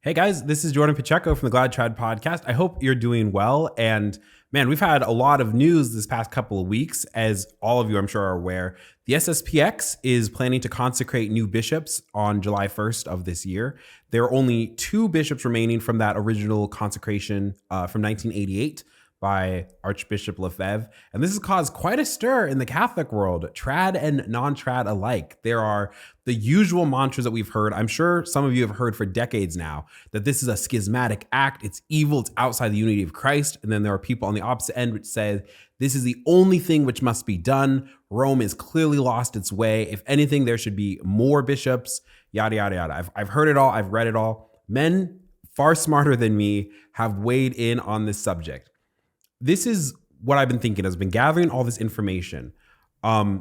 Hey guys, this is Jordan Pacheco from the Glad Trad podcast. I hope you're doing well. And man, we've had a lot of news this past couple of weeks. As all of you, I'm sure, are aware, the SSPX is planning to consecrate new bishops on July 1st of this year. There are only 2 bishops remaining from that original consecration from 1988 by Archbishop Lefebvre. And this has caused quite a stir in the Catholic world, trad and non-trad alike. There are the usual mantras that we've heard. I'm sure some of you have heard for decades now that this is a schismatic act. It's evil. It's outside the unity of Christ. And then there are people on the opposite end which say this is the only thing which must be done. Rome has clearly lost its way. If anything, there should be more bishops, yada, yada, yada. I've heard it all. I've read it all. Men far smarter than me have weighed in on this subject. This is what I've been thinking. I've been gathering all this information. I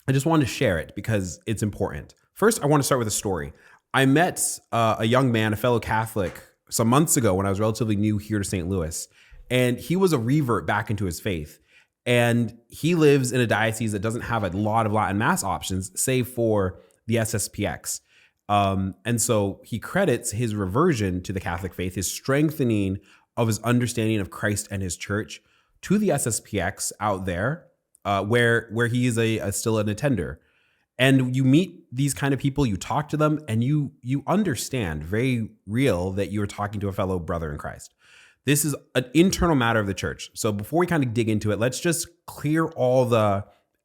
just wanted to share it because it's important. First, I want to start with a story. I met a young man, a fellow Catholic, some months ago when I was relatively new here to St. Louis. And he was a revert back into his faith. And he lives in a diocese that doesn't have a lot of Latin Mass options, save for the SSPX. And so he credits his reversion to the Catholic faith, his strengthening of his understanding of Christ and his church to the SSPX out there, where he is still an attender. And you meet these kind of people, you talk to them, and you understand very real that you're talking to a fellow brother in Christ. This is an internal matter of the church. So before we kind of dig into it, let's just clear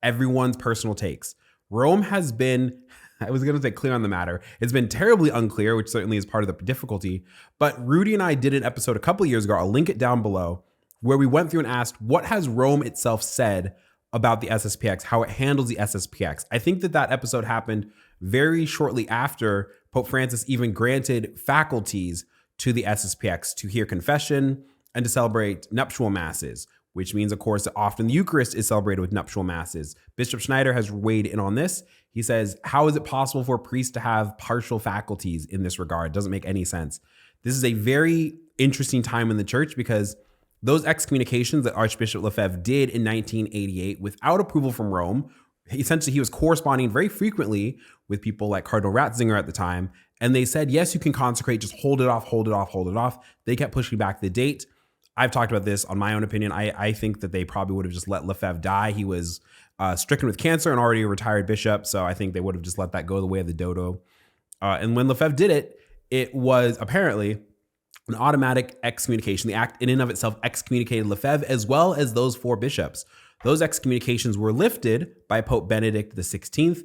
everyone's personal takes. Rome has been, I was going to say clear on the matter. It's been terribly unclear, which certainly is part of the difficulty. But Rudy and I did an episode a couple of years ago, I'll link it down below, where we went through and asked, what has Rome itself said about the SSPX, how it handles the SSPX? I think that episode happened very shortly after Pope Francis even granted faculties to the SSPX to hear confession and to celebrate nuptial masses, which means, of course, that often the Eucharist is celebrated with nuptial masses. Bishop Schneider has weighed in on this. He says, how is it possible for a priest to have partial faculties in this regard? It doesn't make any sense. This is a very interesting time in the church because those excommunications that Archbishop Lefebvre did in 1988 without approval from Rome, essentially he was corresponding very frequently with people like Cardinal Ratzinger at the time. And they said, yes, you can consecrate, just hold it off, hold it off, hold it off. They kept pushing back the date. I've talked about this on my own opinion. I think that they probably would have just let Lefebvre die. He was stricken with cancer and already a retired bishop. So I think they would have just let that go the way of the dodo. And when Lefebvre did it, it was apparently an automatic excommunication. The act in and of itself excommunicated Lefebvre as well as those 4 bishops. Those excommunications were lifted by Pope Benedict XVI.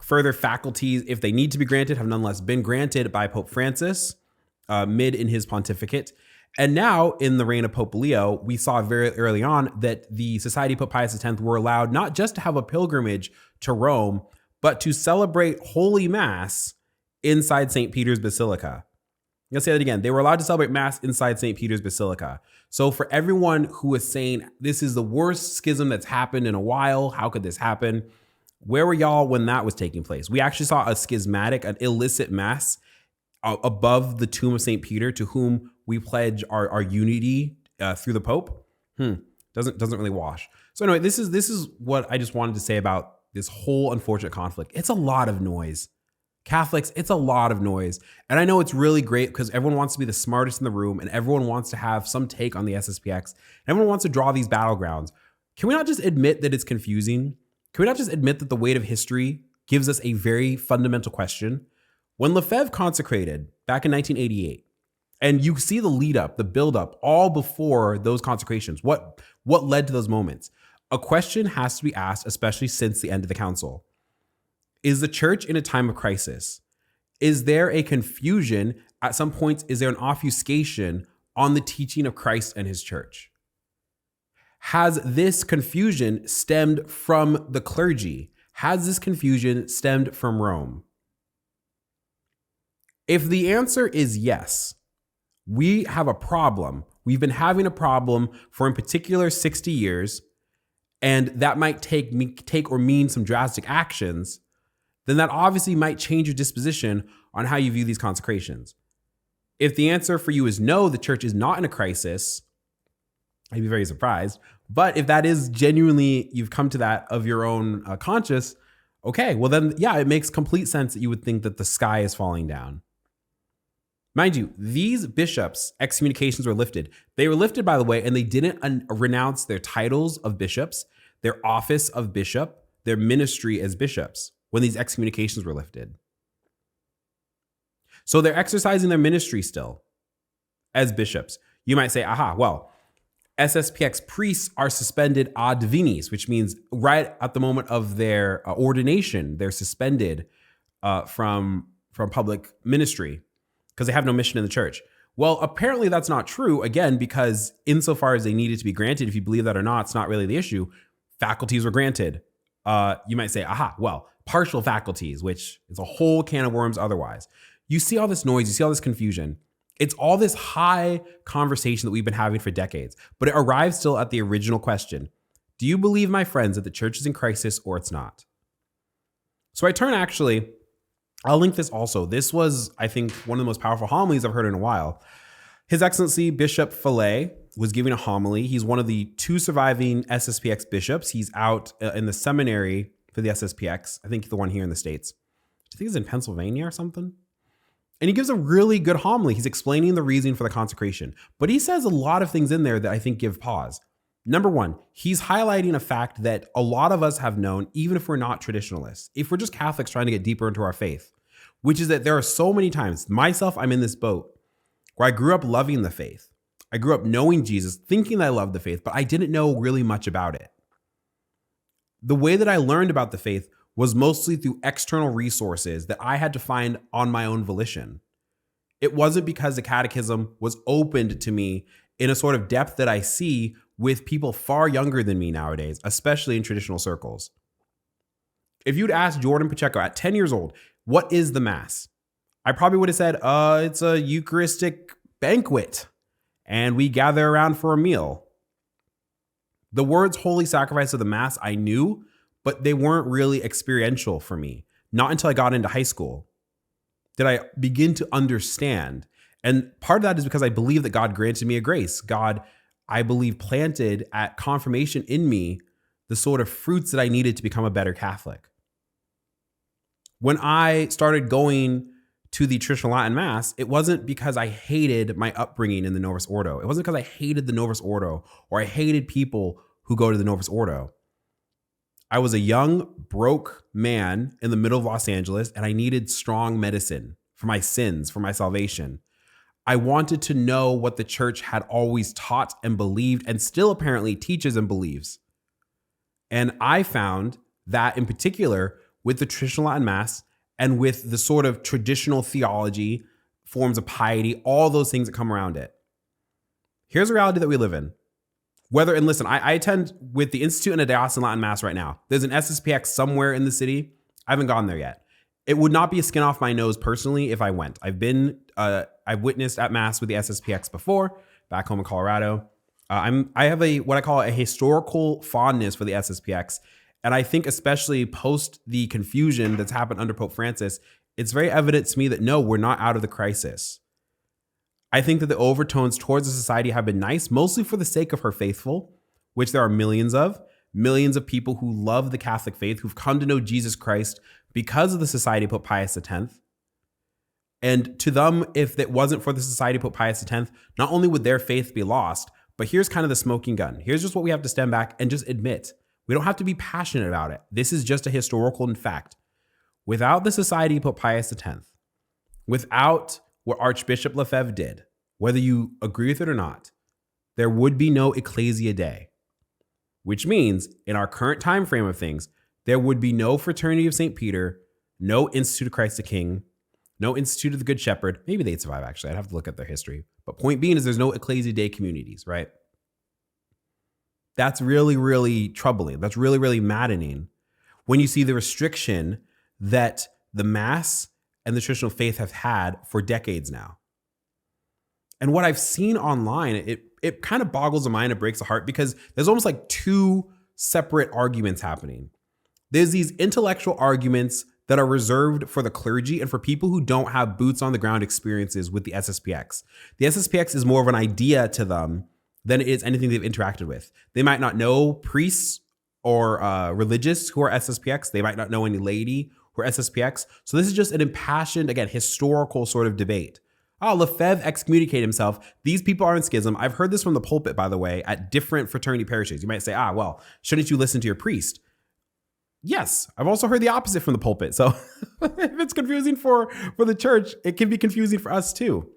Further faculties, if they need to be granted, have nonetheless been granted by Pope Francis mid in his pontificate. And now, in the reign of Pope Leo, we saw very early on that the Society of Pope Pius X were allowed not just to have a pilgrimage to Rome, but to celebrate Holy Mass inside St. Peter's Basilica. I'm going to say that again. They were allowed to celebrate Mass inside St. Peter's Basilica. So for everyone who is saying, this is the worst schism that's happened in a while, how could this happen? Where were y'all when that was taking place? We actually saw a schismatic, an illicit Mass above the tomb of St. Peter, to whom we pledge our unity through the Pope. Doesn't really wash. So anyway, this is what I just wanted to say about this whole unfortunate conflict. It's a lot of noise. Catholics, it's a lot of noise. And I know it's really great because everyone wants to be the smartest in the room and everyone wants to have some take on the SSPX. Everyone wants to draw these battlegrounds. Can we not just admit that it's confusing? Can we not just admit that the weight of history gives us a very fundamental question? When Lefebvre consecrated back in 1988, and you see the lead up, the build up, all before those consecrations, what led to those moments? A question has to be asked, especially since the end of the council. Is the church in a time of crisis? Is there a confusion? At some points, is there an obfuscation on the teaching of Christ and his church? Has this confusion stemmed from the clergy? Has this confusion stemmed from Rome? If the answer is yes, we have a problem. We've been having a problem for in particular 60 years, and that might take or mean some drastic actions, then that obviously might change your disposition on how you view these consecrations. If the answer for you is no, the church is not in a crisis, I'd be very surprised. But if that is genuinely, you've come to that of your own conscience, okay, well then, yeah, it makes complete sense that you would think that the sky is falling down. Mind you, these bishops' excommunications were lifted. They were lifted, by the way, and they didn't renounce their titles of bishops, their office of bishop, their ministry as bishops when these excommunications were lifted. So they're exercising their ministry still as bishops. You might say, aha, well, SSPX priests are suspended ad divinis, which means right at the moment of their ordination, they're suspended from public ministry because they have no mission in the church. Well, apparently that's not true, again, because insofar as they needed to be granted, if you believe that or not, it's not really the issue. Faculties were granted. You might say, aha, well, partial faculties, which is a whole can of worms otherwise. You see all this noise, you see all this confusion. It's all this high conversation that we've been having for decades, but it arrives still at the original question. Do you believe, my friends, that the church is in crisis or it's not? So I'll link this also. This was, I think, one of the most powerful homilies I've heard in a while. His Excellency Bishop Fellay was giving a homily. He's one of the 2 surviving SSPX bishops. He's out in the seminary for the SSPX. I think the one here in the States. I think it's in Pennsylvania or something. And he gives a really good homily. He's explaining the reason for the consecration. But he says a lot of things in there that I think give pause. Number one, he's highlighting a fact that a lot of us have known, even if we're not traditionalists, if we're just Catholics trying to get deeper into our faith, which is that there are so many times, myself, I'm in this boat, where I grew up loving the faith. I grew up knowing Jesus, thinking that I loved the faith, but I didn't know really much about it. The way that I learned about the faith was mostly through external resources that I had to find on my own volition. It wasn't because the catechism was opened to me in a sort of depth that I see with people far younger than me nowadays, especially in traditional circles. If you'd asked Jordan Pacheco at 10 years old, what is the Mass? I probably would have said, it's a Eucharistic banquet, and we gather around for a meal. The words holy sacrifice of the Mass I knew, but they weren't really experiential for me. Not until I got into high school did I begin to understand. And part of that is because I believe that God granted me a grace. God, I believe, planted at confirmation in me the sort of fruits that I needed to become a better Catholic. When I started going to the traditional Latin Mass, it wasn't because I hated my upbringing in the Novus Ordo. It wasn't because I hated the Novus Ordo or I hated people who go to the Novus Ordo. I was a young, broke man in the middle of Los Angeles, and I needed strong medicine for my sins, for my salvation. I wanted to know what the church had always taught and believed, and still apparently teaches and believes. And I found that in particular with the traditional Latin Mass and with the sort of traditional theology, forms of piety, all those things that come around it. Here's a reality that we live in. And listen, I attend with the Institute and a Diocesan Latin Mass right now. There's an SSPX somewhere in the city. I haven't gone there yet. It would not be a skin off my nose personally if I went. I've witnessed at Mass with the SSPX before, back home in Colorado. I have what I call a historical fondness for the SSPX. And I think especially post the confusion that's happened under Pope Francis, it's very evident to me that no, we're not out of the crisis. I think that the overtones towards the society have been nice, mostly for the sake of her faithful, which there are millions of people who love the Catholic faith, who've come to know Jesus Christ because of the Society of Pope Pius X. And to them, if it wasn't for the Society of Pope Pius X, not only would their faith be lost, but here's kind of the smoking gun. Here's just what we have to stand back and just admit. We don't have to be passionate about it. This is just a historical fact. Without the Society of Pope Pius X, without what Archbishop Lefebvre did, whether you agree with it or not, there would be no Ecclesia Day, which means in our current time frame of things, there would be no Fraternity of St. Peter, no Institute of Christ the King, no Institute of the Good Shepherd. Maybe they'd survive, actually. I'd have to look at their history. But point being is there's no Ecclesia Day communities, right? That's really, really troubling. That's really, really maddening when you see the restriction that the Mass and the traditional faith have had for decades now. And what I've seen online, it kind of boggles the mind, it breaks the heart, because there's almost like 2 separate arguments happening. There's these intellectual arguments that are reserved for the clergy and for people who don't have boots on the ground experiences with the SSPX. The SSPX is more of an idea to them than it is anything they've interacted with. They might not know priests or religious who are SSPX. They might not know any laity who are SSPX. So this is just an impassioned, again, historical sort of debate Oh, Lefebvre excommunicated himself. These people are in schism. I've heard this from the pulpit, by the way, at different fraternity parishes. You might say, well, shouldn't you listen to your priest? Yes, I've also heard the opposite from the pulpit. So if it's confusing for the church, it can be confusing for us too.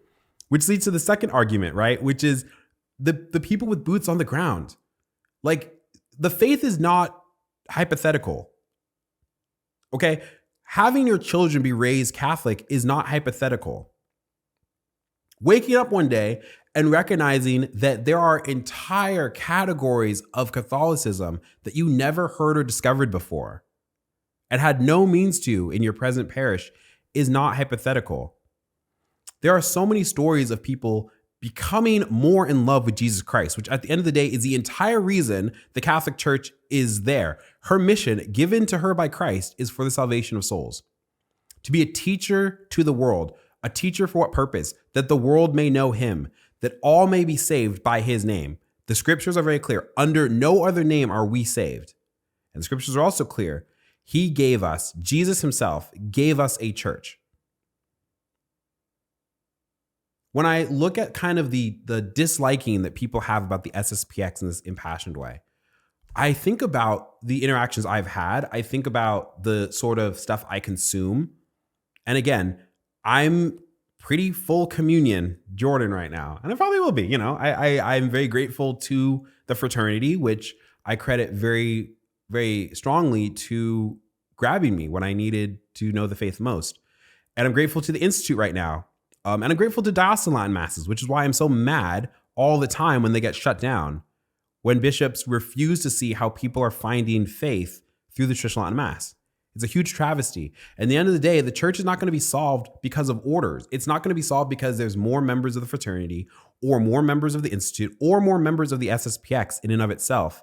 Which leads to the second argument, right? Which is the people with boots on the ground. Like, the faith is not hypothetical. Okay? Having your children be raised Catholic is not hypothetical. Waking up one day and recognizing that there are entire categories of Catholicism that you never heard or discovered before and had no means to in your present parish is not hypothetical. There are so many stories of people becoming more in love with Jesus Christ, which at the end of the day is the entire reason the Catholic Church is there. Her mission, given to her by Christ, is for the salvation of souls. To be a teacher to the world. A teacher for what purpose? That the world may know him, that all may be saved by his name. The scriptures are very clear. Under no other name are we saved. And the scriptures are also clear. He gave us, Jesus himself gave us a church. When I look at kind of the disliking that people have about the SSPX in this impassioned way, I think about the interactions I've had. I think about the sort of stuff I consume. And again, I'm pretty full communion Jordan right now. And I probably will be, I'm very grateful to the fraternity, which I credit very, very strongly to grabbing me when I needed to know the faith most. And I'm grateful to the Institute right now. And I'm grateful to diocesan Latin masses, which is why I'm so mad all the time when they get shut down, when bishops refuse to see how people are finding faith through the traditional Latin mass. It's a huge travesty. At the end of the day, the church is not going to be solved because of orders. It's not going to be solved because there's more members of the fraternity or more members of the Institute or more members of the SSPX in and of itself.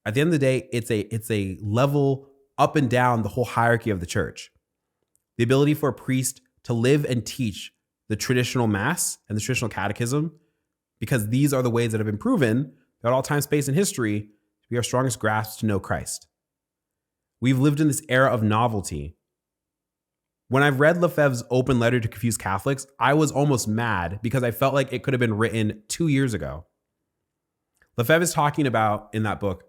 At the end of the day, it's a level up and down the whole hierarchy of the church. The ability for a priest to live and teach the traditional mass and the traditional catechism, because these are the ways that have been proven throughout all time, space, and history to be our strongest grasp to know Christ. We've lived in this era of novelty. When I've read Lefebvre's open letter to confused Catholics, I was almost mad because I felt like it could have been written 2 years ago. Lefebvre is talking about, in that book,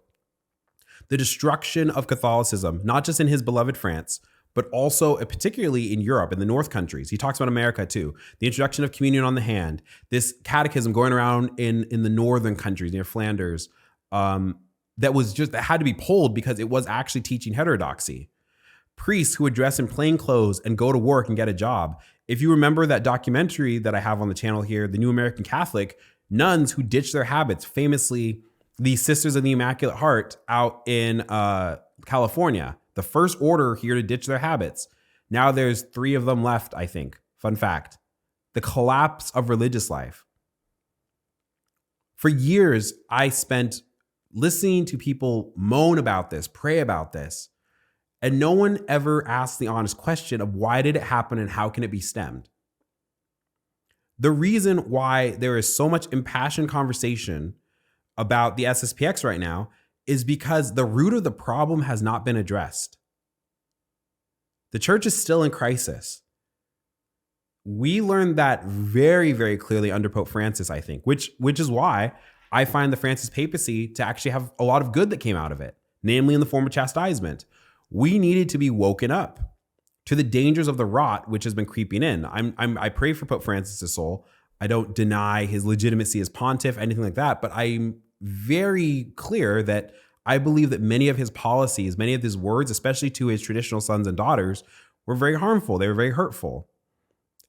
the destruction of Catholicism, not just in his beloved France, but also particularly in Europe, in the North countries. He talks about America too. The introduction of communion on the hand, this catechism going around in the northern countries near Flanders, that had to be pulled because it was actually teaching heterodoxy. Priests who would dress in plain clothes and go to work and get a job. If you remember that documentary that I have on the channel here, The New American Catholic, nuns who ditched their habits, famously the Sisters of the Immaculate Heart out in California, the first order here to ditch their habits. Now there's 3 of them left, I think. Fun fact. The collapse of religious life. For years, I spent listening to people moan about this, pray about this, and no one ever asked the honest question of why did it happen and how can it be stemmed? The reason why there is so much impassioned conversation about the SSPX right now is because the root of the problem has not been addressed. The church is still in crisis. We learned that very, very clearly under Pope Francis, I think, which is why I find the Francis papacy to actually have a lot of good that came out of it, namely in the form of chastisement. We needed to be woken up to the dangers of the rot which has been creeping in. I pray for Pope Francis' soul. I don't deny his legitimacy as pontiff, anything like that, but I'm very clear that I believe that many of his policies, many of his words, especially to his traditional sons and daughters, were very harmful. They were very hurtful.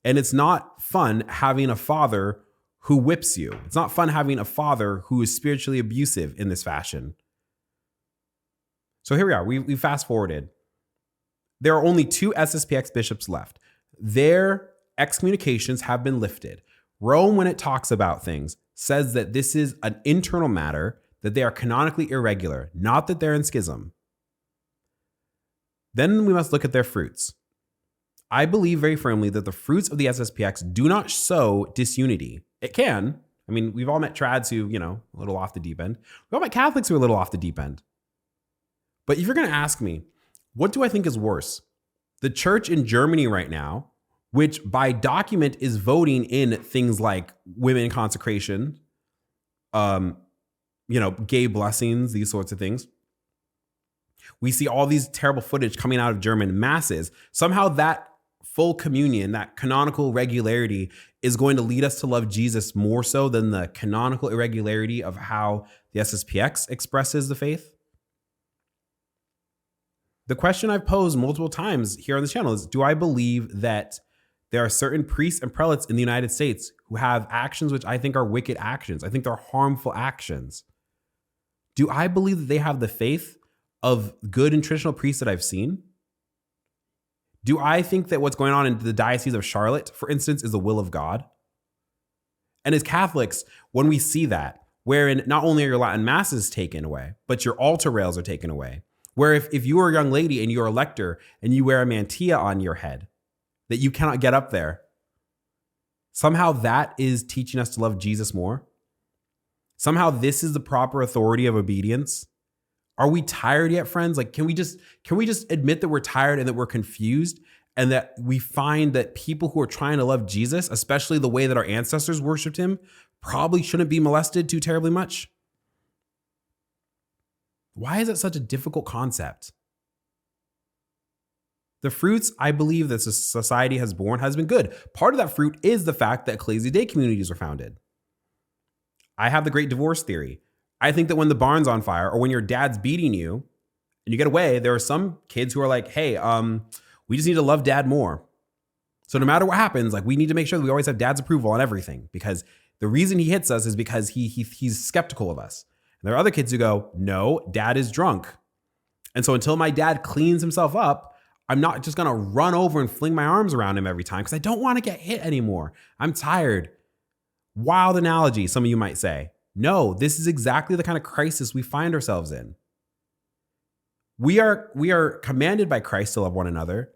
And it's not fun having a father who whips you. It's not fun having a father who is spiritually abusive in this fashion. So here we are. We fast forwarded. There are only 2 SSPX bishops left. Their excommunications have been lifted. Rome, when it talks about things, says that this is an internal matter, that they are canonically irregular, not that they're in schism. Then we must look at their fruits. I believe very firmly that the fruits of the SSPX do not sow disunity. It can. I mean, we've all met trads who, a little off the deep end. We've all met Catholics who are a little off the deep end. But if you're going to ask me, what do I think is worse? The church in Germany right now, which by document is voting in things like women consecration, gay blessings, these sorts of things. We see all these terrible footage coming out of German masses. Somehow that full communion, that canonical regularity is going to lead us to love Jesus more so than the canonical irregularity of how the SSPX expresses the faith. The question I've posed multiple times here on this channel is, do I believe that there are certain priests and prelates in the United States who have actions which I think are wicked actions? I think they're harmful actions. Do I believe that they have the faith of good and traditional priests that I've seen? Do I think that what's going on in the Diocese of Charlotte, for instance, is the will of God? And as Catholics, when we see that, wherein not only are your Latin masses taken away, but your altar rails are taken away, where if you are a young lady and you're a lector and you wear a mantilla on your head, that you cannot get up there, somehow that is teaching us to love Jesus more. Somehow this is the proper authority of obedience. Are we tired yet, friends? Like, can we just admit that we're tired and that we're confused, and that we find that people who are trying to love Jesus, especially the way that our ancestors worshiped him, probably shouldn't be molested too terribly much? Why is it such a difficult concept? The fruits I believe that society has borne has been good. Part of that fruit is the fact that Ecclesia Dei communities were founded. I have the great divorce theory. I think that when the barn's on fire, or when your dad's beating you and you get away, there are some kids who are like, hey, we just need to love dad more. So no matter what happens, like, we need to make sure that we always have dad's approval on everything, because the reason he hits us is because he's skeptical of us. And there are other kids who go, no, dad is drunk. And so until my dad cleans himself up, I'm not just going to run over and fling my arms around him every time, because I don't want to get hit anymore. I'm tired. Wild analogy, some of you might say. No, this is exactly the kind of crisis we find ourselves in. We are commanded by Christ to love one another.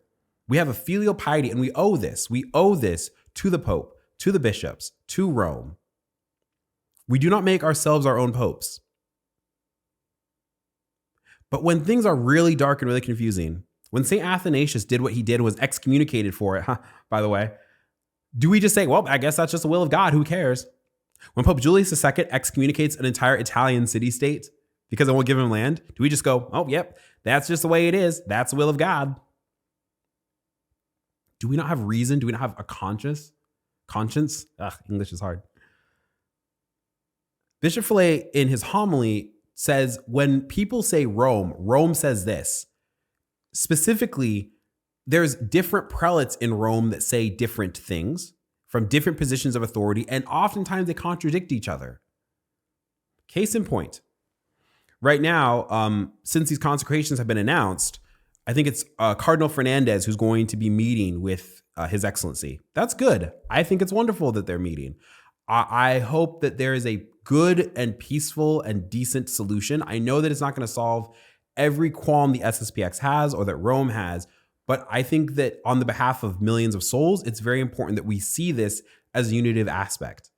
We have a filial piety, and we owe this. We owe this to the Pope, to the bishops, to Rome. We do not make ourselves our own popes. But when things are really dark and really confusing, when St. Athanasius did what he did and was excommunicated for it, by the way, do we just say, well, I guess that's just the will of God, who cares? When Pope Julius II excommunicates an entire Italian city-state because it won't give him land, do we just go, oh, yep, that's just the way it is. That's the will of God? Do we not have reason? Do we not have a conscience? English is hard. Bishop Fellay, in his homily, says when people say Rome, Rome says this. Specifically, there's different prelates in Rome that say different things from different positions of authority, and oftentimes they contradict each other. Case in point, right now, since these consecrations have been announced, I think it's Cardinal Fernandez who's going to be meeting with His Excellency. That's good. I think it's wonderful that they're meeting. I hope that there is a good and peaceful and decent solution. I know that it's not going to solve every qualm the SSPX has or that Rome has, but I think that on the behalf of millions of souls, it's very important that we see this as a unitive aspect.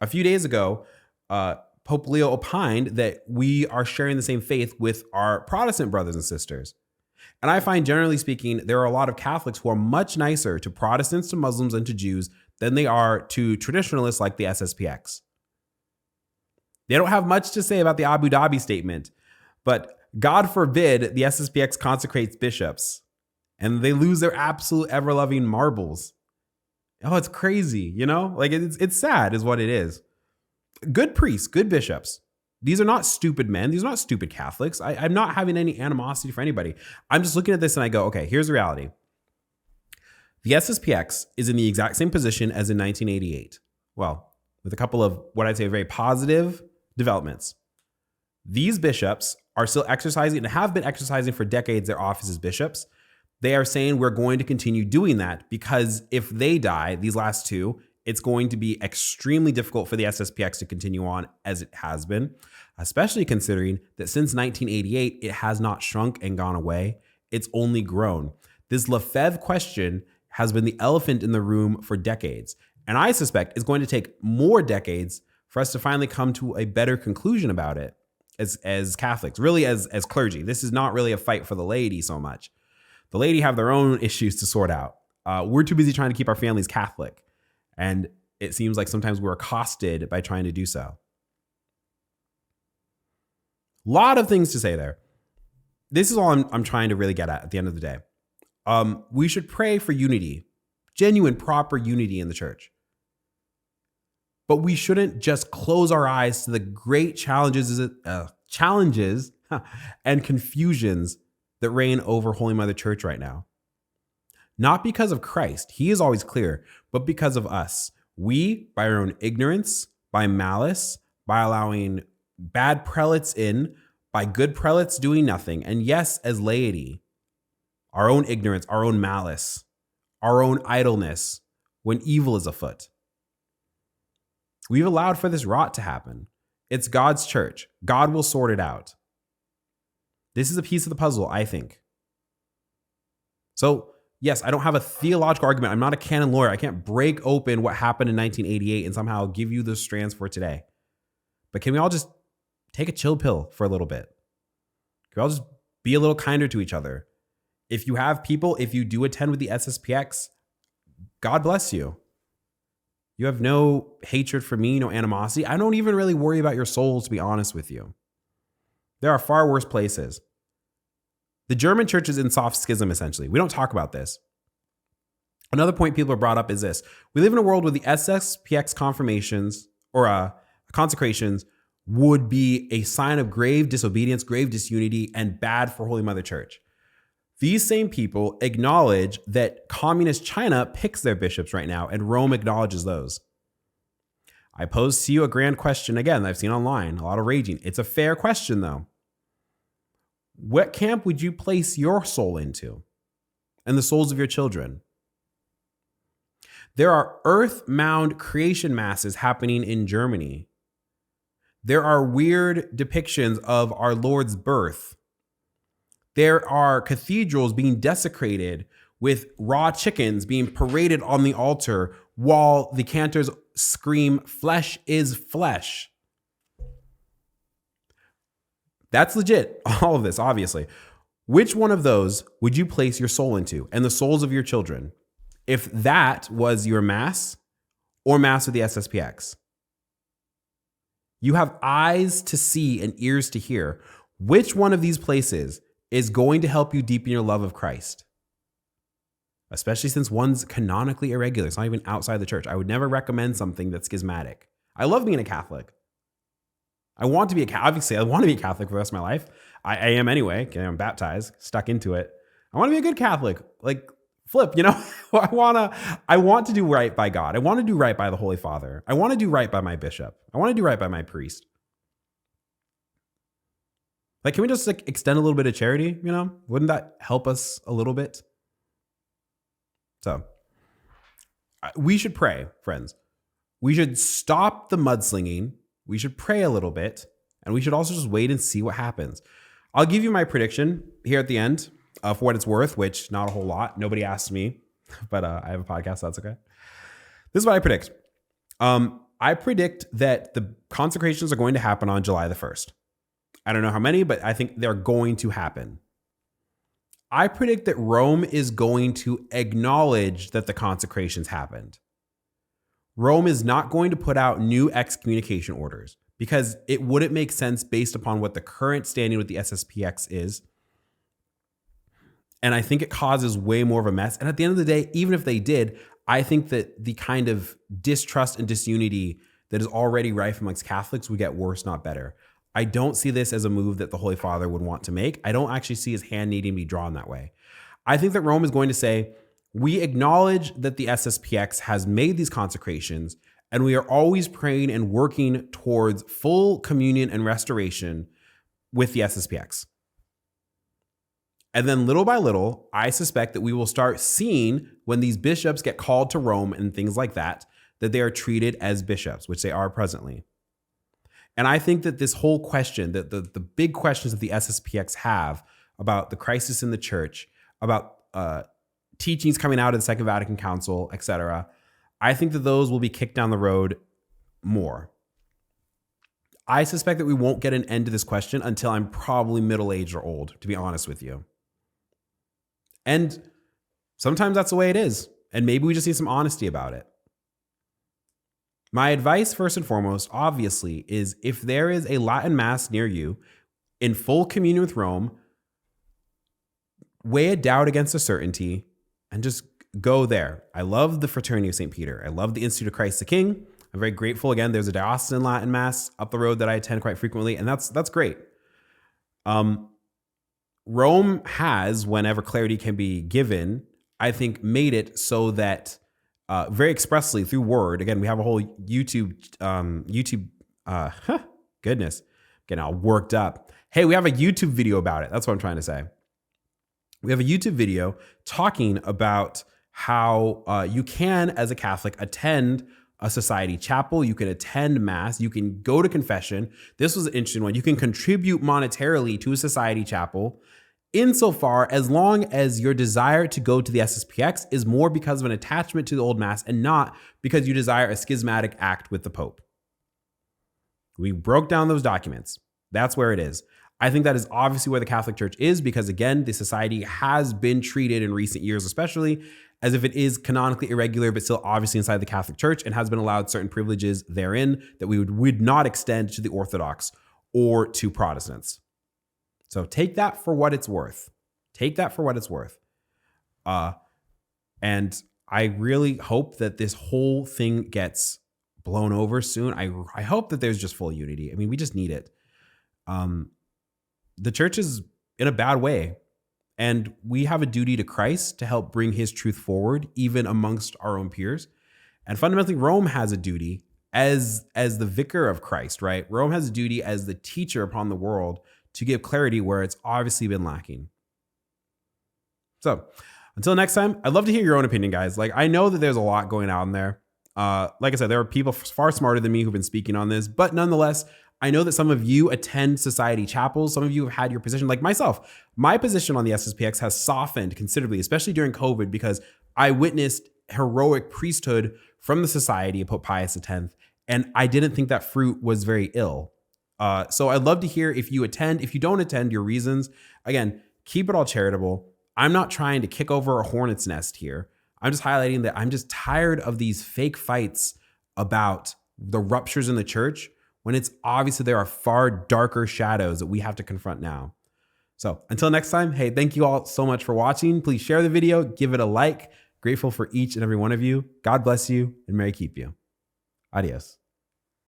A few days ago, Pope Leo opined that we are sharing the same faith with our Protestant brothers and sisters. And I find, generally speaking, there are a lot of Catholics who are much nicer to Protestants, to Muslims, and to Jews than they are to traditionalists like the SSPX. They don't have much to say about the Abu Dhabi statement, but God forbid the SSPX consecrates bishops and they lose their absolute ever-loving marbles. Oh, it's crazy, you know? Like, it's sad is what it is. Good priests, good bishops. These are not stupid men. These are not stupid Catholics. I'm not having any animosity for anybody. I'm just looking at this and I go, okay, here's the reality. The SSPX is in the exact same position as in 1988. Well, with a couple of what I'd say very positive developments. These bishops are still exercising and have been exercising for decades their office as bishops. They are saying we're going to continue doing that because if they die, these last two, it's going to be extremely difficult for the SSPX to continue on as it has been, especially considering that since 1988, it has not shrunk and gone away. It's only grown. This Lefebvre question has been the elephant in the room for decades. And I suspect it's going to take more decades for us to finally come to a better conclusion about it as Catholics, really as clergy. This is not really a fight for the laity so much. The laity have their own issues to sort out. We're too busy trying to keep our families Catholic. And it seems like sometimes we're accosted by trying to do so. A lot of things to say there. This is all I'm trying to really get at the end of the day. We should pray for unity, genuine, proper unity in the church. But we shouldn't just close our eyes to the great challenges and confusions that reign over Holy Mother Church right now. Not because of Christ, he is always clear, but because of us. We, by our own ignorance, by malice, by allowing bad prelates in, by good prelates doing nothing, and yes, as laity, our own ignorance, our own malice, our own idleness, when evil is afoot. We've allowed for this rot to happen. It's God's church. God will sort it out. This is a piece of the puzzle, I think. So, yes, I don't have a theological argument. I'm not a canon lawyer. I can't break open what happened in 1988 and somehow give you the strands for today. But can we all just take a chill pill for a little bit? Can we all just be a little kinder to each other? If you have people, if you do attend with the SSPX, God bless you. You have no hatred for me, no animosity. I don't even really worry about your souls, to be honest with you. There are far worse places. The German church is in soft schism, essentially. We don't talk about this. Another point people have brought up is this. We live in a world where the SSPX confirmations or consecrations would be a sign of grave disobedience, grave disunity, and bad for Holy Mother Church. These same people acknowledge that communist China picks their bishops right now, and Rome acknowledges those. I pose to you a grand question again that I've seen online, a lot of raging. It's a fair question, though. What camp would you place your soul into and the souls of your children? There are earth mound creation masses happening in Germany. There are weird depictions of our Lord's birth. There are cathedrals being desecrated with raw chickens being paraded on the altar while the cantors scream, "Flesh is flesh." That's legit. All of this, obviously. Which one of those would you place your soul into and the souls of your children if that was your mass or mass with the SSPX? You have eyes to see and ears to hear. Which one of these places is going to help you deepen your love of Christ? Especially since one's canonically irregular. It's not even outside the church. I would never recommend something that's schismatic. I love being a Catholic. I want to be obviously, I want to be a Catholic for the rest of my life. I am anyway. I'm baptized, stuck into it. I want to be a good Catholic. Like, flip, I want to do right by God. I want to do right by the Holy Father. I want to do right by my bishop. I want to do right by my priest. Like, can we just extend a little bit of charity? Wouldn't that help us a little bit? So we should pray, friends. We should stop the mudslinging. We should pray a little bit, and we should also just wait and see what happens. I'll give you my prediction here at the end for what it's worth, which not a whole lot. Nobody asked me, but I have a podcast, so that's okay. This is what I predict. I predict that the consecrations are going to happen on July the 1st. I don't know how many, but I think they're going to happen. I predict that Rome is going to acknowledge that the consecrations happened. Rome is not going to put out new excommunication orders because it wouldn't make sense based upon what the current standing with the SSPX is. And I think it causes way more of a mess. And at the end of the day, even if they did, I think that the kind of distrust and disunity that is already rife amongst Catholics would get worse, not better. I don't see this as a move that the Holy Father would want to make. I don't actually see his hand needing to be drawn that way. I think that Rome is going to say, we acknowledge that the SSPX has made these consecrations, and we are always praying and working towards full communion and restoration with the SSPX. And then little by little, I suspect that we will start seeing when these bishops get called to Rome and things like that, that they are treated as bishops, which they are presently. And I think that this whole question, that the big questions that the SSPX have about the crisis in the church, about teachings coming out of the Second Vatican Council, etc., I think that those will be kicked down the road more. I suspect that we won't get an end to this question until I'm probably middle-aged or old, to be honest with you. And sometimes that's the way it is. And maybe we just need some honesty about it. My advice, first and foremost, obviously, is if there is a Latin Mass near you in full communion with Rome, weigh a doubt against a certainty and just go there. I love the Fraternity of St. Peter. I love the Institute of Christ the King. I'm very grateful. Again, there's a diocesan Latin Mass up the road that I attend quite frequently, and that's great. Rome has, whenever clarity can be given, I think made it so that very expressly through word. Again, we have a whole goodness, getting all worked up. Hey, we have a YouTube video about it. That's what I'm trying to say. We have a YouTube video talking about how you can, as a Catholic, attend a society chapel. You can attend Mass. You can go to confession. This was an interesting one. You can contribute monetarily to a society chapel insofar as long as your desire to go to the SSPX is more because of an attachment to the old Mass and not because you desire a schismatic act with the Pope. We broke down those documents. That's where it is. I think that is obviously where the Catholic Church is because, again, the society has been treated in recent years, especially as if it is canonically irregular, but still obviously inside the Catholic Church and has been allowed certain privileges therein that we would not extend to the Orthodox or to Protestants. So take that for what it's worth. Take that for what it's worth. And I really hope that this whole thing gets blown over soon. I hope that there's just full unity. I mean, we just need it. The church is in a bad way, and we have a duty to Christ to help bring his truth forward, even amongst our own peers. And fundamentally, Rome has a duty as the vicar of Christ, right? Rome has a duty as the teacher upon the world to give clarity where it's obviously been lacking. So until next time, I'd love to hear your own opinion, guys. Like, I know that there's a lot going on there. Like I said, there are people far smarter than me who've been speaking on this, but nonetheless, I know that some of you attend society chapels. Some of you have had your position, like myself. My position on the SSPX has softened considerably, especially during COVID, because I witnessed heroic priesthood from the society of Pope Pius X, and I didn't think that fruit was very ill. So I'd love to hear if you attend. If you don't attend, your reasons. Again, keep it all charitable. I'm not trying to kick over a hornet's nest here. I'm just highlighting that I'm just tired of these fake fights about the ruptures in the church when it's obvious that there are far darker shadows that we have to confront now. So until next time, hey, thank you all so much for watching. Please share the video, give it a like. Grateful for each and every one of you. God bless you and may He keep you. Adios.